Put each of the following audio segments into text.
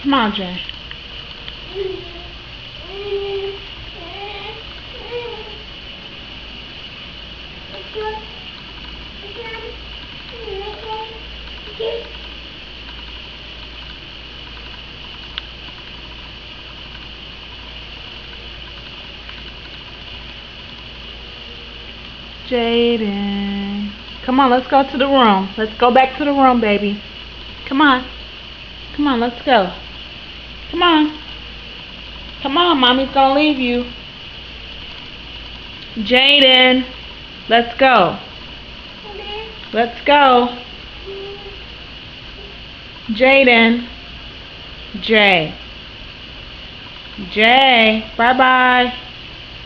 Come on, Jay. Jaden. Come on, let's go to the room. Let's go back to the room, baby. Come on. Come on, let's go. Come on. Come on, Mommy's gonna leave you. Jaden. Let's go. Let's go. Jaden. Jay. Jay. Bye-bye.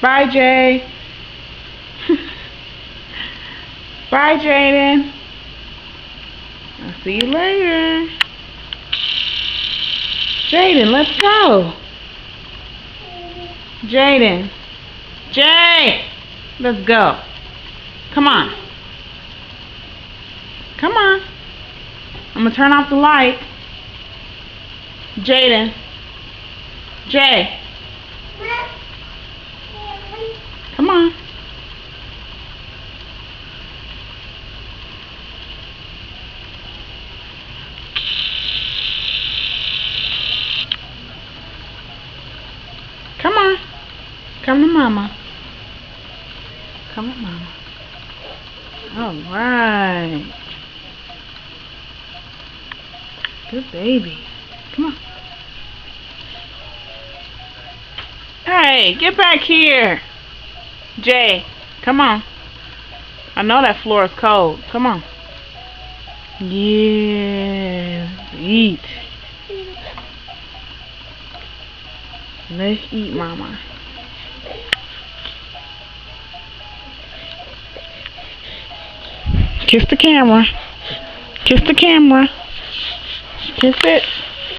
Bye, Jay. Bye, Jaden. I'll see you later. Jaden, let's go. Jaden. Jay! Let's go. Come on. Come on. I'm going to turn off the light. Jaden. Jay. Come on. Come on. Come to Mama. Come to Mama. All right. Good baby. Come on. Hey, get back here. Jay, come on. I know that floor is cold. Come on. Yeah. Eat. Let's eat, Mama. Kiss the camera. Kiss the camera. Kiss it.